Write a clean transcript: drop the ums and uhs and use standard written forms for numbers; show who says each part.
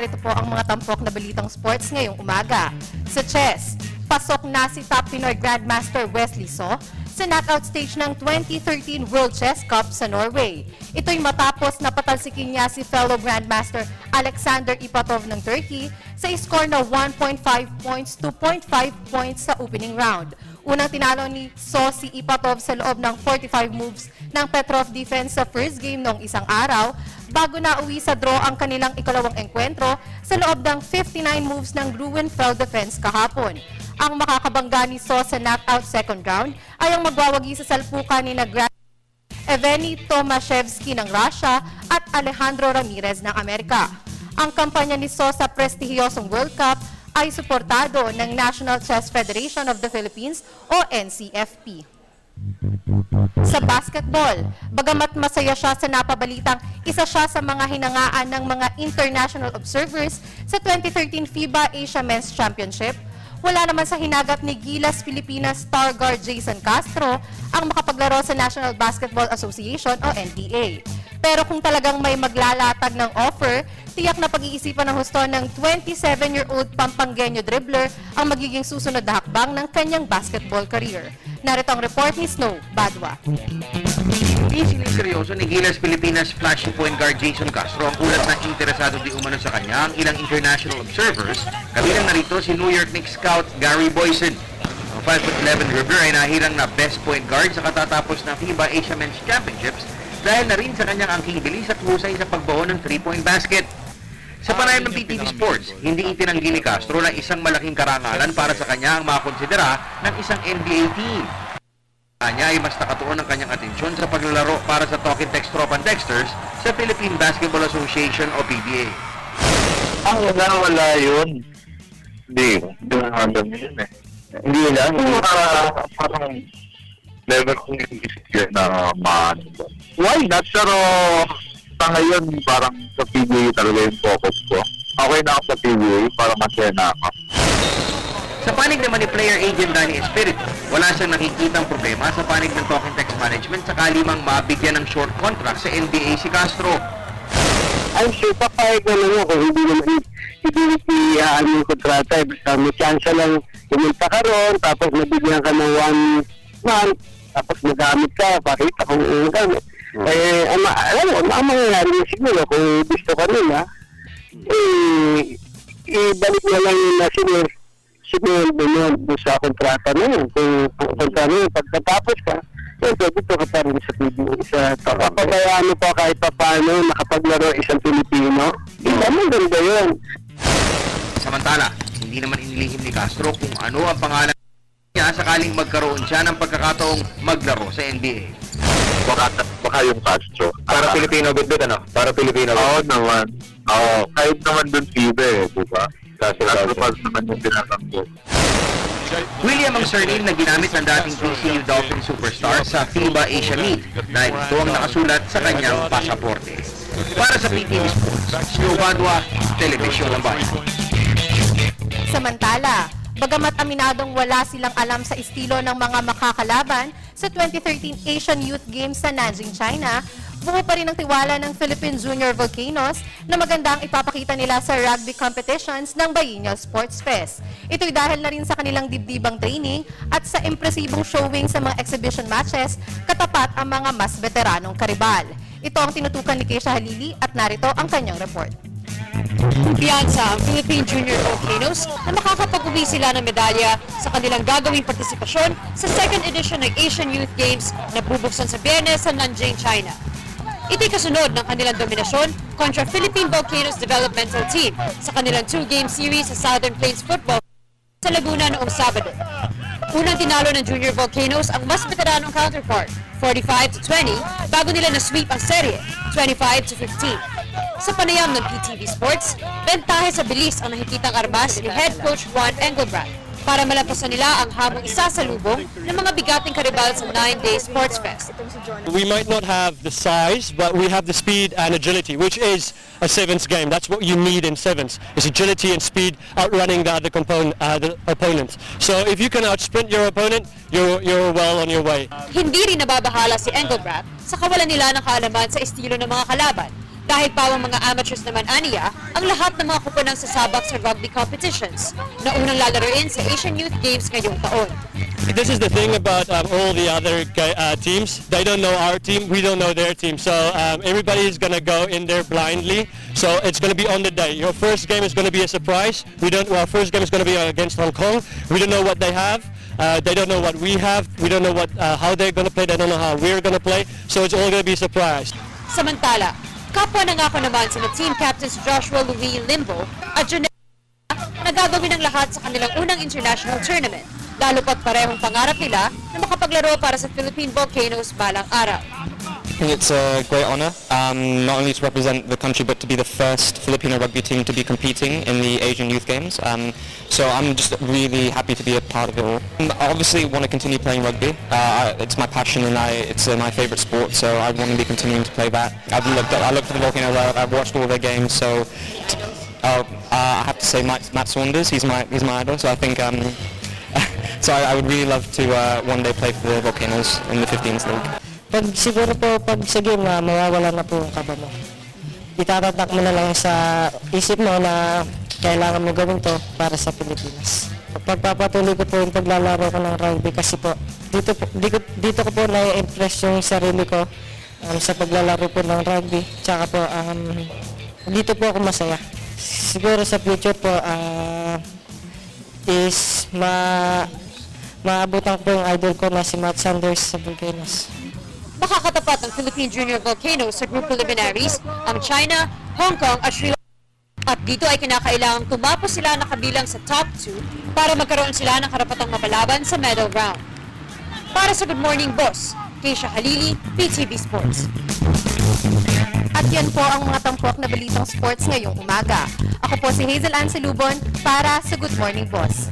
Speaker 1: narito po ang mga tampok na balitang sports ngayong umaga. Sa chess, pasok na si top Pinoy Grandmaster Wesley So sa knockout stage ng 2013 World Chess Cup sa Norway. Ito'y matapos na patalsikin niya si fellow Grandmaster Alexander Ipatov ng Turkey sa score na 1.5 points to 0.5 points sa opening round. Unang tinalo ni So si Ipatov sa loob ng 45 moves ng Petrov defense sa first game noong isang araw bago na uwi sa draw ang kanilang ikalawang enkwentro sa loob ng 59 moves ng Gruenfeld defense kahapon. Ang makakabangga ni So sa knockout second round ay ang magwawagi sa salpukan ni Evgeny Tomashevsky ng Russia at Alejandro Ramirez ng Amerika. Ang kampanya ni So sa prestihiyosong World Cup ay suportado ng National Chess Federation of the Philippines o NCFP. Sa basketball, bagamat masaya siya sa napabalitang isa siya sa mga hinangaan ng mga international observers sa 2013 FIBA Asia Men's Championship, wala naman sa hinagat ni Gilas Pilipinas star guard Jason Castro ang makapaglaro sa National Basketball Association o NBA. Pero kung talagang may maglalatag ng offer, tiyak na pag-iisipan ng husto ng 27-year-old Pampanggenyo dribbler ang magiging susunod na hakbang ng kanyang basketball career. Narito ang report ni Snow Badwa.
Speaker 2: Hindi seryoso ni Gilas Pilipinas flashy point guard Jason Castro ang ulat na interesado di umano sa kanya ang ilang international observers, kabilang narito si New York Knicks scout Gary Boysen. Ang 5'11" dribbler ay nahirang na best point guard sa katatapos ng FIBA Asia Men's Championships dahil na rin sa kanyang angking bilis at husay sa pagbaon ng 3-point basket. Sa panayam ng PTV Sports, hindi itinanggi ni Castro na isang malaking karangalan para sa kanya ang makakonsidera ng isang NBA team. Kanya ay mas nakatuon ang kanyang atensyon sa paglalaro para sa Talking Text Tropan Texters sa Philippine Basketball Association o PBA.
Speaker 3: Wala yun. Hindi na alam yun eh. Hindi lang. Parang level kong isip yun na maano ba. Why not? Pero sa ngayon, parang sa PBA talaga yung focus ko. Okay na ako sa PBA, parang masaya na ako.
Speaker 2: Sa panig naman ni player agent Danny Espiritu, wala siyang nakikitang problema sa panig ng Talking Text Management sakali mang mabigyan ng short contract sa NBA si Castro.
Speaker 3: I'm sure papayag na lang ako, hindi yung kontrata. Basta may chance lang pumunta ka ron, tapos nabigyan ka ng 1 month, tapos magamit ka, pakita kung gamit. Alam mo, ang mangyayari na siguro kung gusto ka nila, ibalik na lang yung siguro doon sa kontrata na yun. Kung kontrata na yun, pagkatapos ka, pwede ka pa rin sa PBA. Papabayaan mo pa kahit pa paano nakapaglaro isang Pilipino. Ang ganda yun.
Speaker 2: Samantala, hindi naman inilihim ni Castro kung ano ang pangalan niya sakaling magkaroon siya ng pagkakataong maglaro sa NBA.
Speaker 3: Baka yung Castro.
Speaker 4: Para Filipino bit ano? Para Filipino bit.
Speaker 3: Oo naman. Oo. Kahit naman dun FIBA di ba? Castro pa naman yung pinatanggol.
Speaker 2: William ang surname na ginamit ng dating PCU Dolphin superstar sa FIBA Asia Meet dahil ito ang nakasulat sa kanyang pasaporte. Para sa PTV Sports, Snow Badwa, Telebisyon ng Bayan.
Speaker 1: Samantala, bagamat aminadong wala silang alam sa estilo ng mga makakalaban sa 2013 Asian Youth Games sa Nanjing, China, buo pa rin ang tiwala ng Philippine Junior Volcanoes na maganda ang ipapakita nila sa rugby competitions ng Bayenio Sports Fest. Ito'y dahil na rin sa kanilang dibdibang training at sa impresibong showing sa mga exhibition matches katapat ang mga mas veteranong karibal. Ito ang tinutukan ni Keisha Halili at narito ang kanyang report.
Speaker 5: Kumpiyansa ang Philippine Junior Volcanoes na makakapag-uwi sila ng medalya sa kanilang gagawing partisipasyon sa second edition ng Asian Youth Games na bubuksan sa Biyernes sa Nanjing, China. Ito'y kasunod ng kanilang dominasyon kontra Philippine Volcanoes Developmental Team sa kanilang 2-game series sa Southern Plains Football sa Laguna noong Sabado. Unang tinalo ng Junior Volcanoes ang mas veteranong counterpart, 45-20, bago nila na-sweep ang serye, 25-15. Sa panayam ng PTV Sports, bentahe sa bilis ang nakikitang armas ni Head Coach Juan Engelbrat para malampasan nila ang hamong isasalubong ng mga bigating karibal sa 9-day Sports Fest.
Speaker 6: We might not have the size, but we have the speed and agility, which is a sevens game. That's what you need in sevens, is agility and speed outrunning the other the opponents. So if you can outsprint your opponent, you're well on your way.
Speaker 5: Hindi rin nababahala si Engelbrat sa kawalan nila ng kaalaman sa estilo ng mga kalaban, Dahil pawang mga amateurs naman aniya, ang lahat ng mga kuponang sasabak sa rugby competitions na unang lalaroin sa Asian Youth Games ngayong taon.
Speaker 6: This is the thing about all the other teams. They don't know our team, we don't know their team. So everybody is going to go in there blindly. So it's going to be on the day. Your first game is going to be a surprise. Our first game is going to be against Hong Kong. We don't know what they have. They don't know what we have. We don't know how they're going to play. They don't know how we're going to play. So it's all going to be a surprise.
Speaker 5: Samantala, kapwa nangako naman sina team captains Joshua Louis Limbo at Janelle na gagawin ang lahat sa kanilang unang international tournament, lalo pat parehong pangarap nila na makapaglaro para sa Philippine Volcanoes balang araw.
Speaker 7: I think it's a great honour, not only to represent the country but to be the first Filipino rugby team to be competing in the Asian Youth Games. So I'm just really happy to be a part of it all. I obviously want to continue playing rugby. It's my passion and it's my favourite sport, so I want to be continuing to play that. I look for the Volcanoes. I've watched all their games, so I have to say Matt Saunders. He's my idol. So I think so I would really love to one day play for the Volcanoes in the 15s league.
Speaker 8: Siguro po pag sa game na mawawala na po yung kaba mo. Itatatak mo na lang sa isip mo na kailangan mo gawin to para sa Pilipinas. Pagpapatuloy ko po yung paglalaro ko ng rugby kasi po dito ko po na-impress yung sarili ko sa paglalaro po ng rugby. Tsaka po dito po ako masaya. Siguro sa future po is maabutan ko yung idol ko na si Matt Saunders sa Volcanoes.
Speaker 5: Makakatapat ng Philippine Junior Volcanoes sa group preliminaries ang China, Hong Kong at Sri Lanka. At dito ay kinakailangang tumapos sila na kabilang sa top 2 para magkaroon sila ng karapatang mapalaban sa medal round. Para sa Good Morning Boss, Keisha Halili, PTV Sports.
Speaker 1: At yan po ang mga tampok na balitang sports ngayong umaga. Ako po si Hazel Ann Salubon para sa Good Morning Boss.